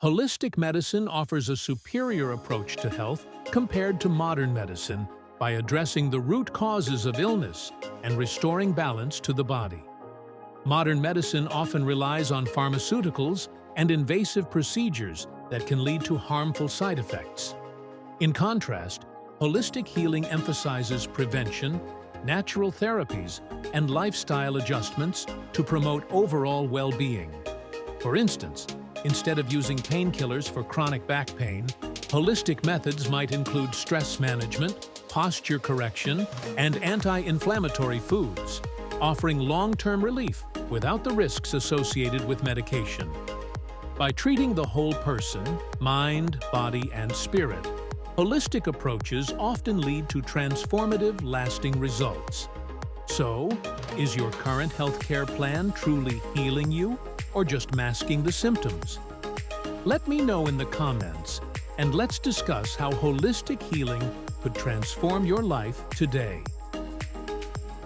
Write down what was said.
Holistic medicine offers a superior approach to health compared to modern medicine by addressing the root causes of illness and restoring balance to the body. Modern medicine often relies on pharmaceuticals and invasive procedures that can lead to harmful side effects. In contrast, holistic healing emphasizes prevention, natural therapies, and lifestyle adjustments to promote overall well-being. For instance, instead of using painkillers for chronic back pain, holistic methods might include stress management, posture correction, and anti-inflammatory foods, offering long-term relief without the risks associated with medication. By treating the whole person, mind, body, and spirit, holistic approaches often lead to transformative, lasting results. So, is your current healthcare plan truly healing you, or just masking the symptoms? Let me know in the comments, and let's discuss how holistic healing could transform your life today.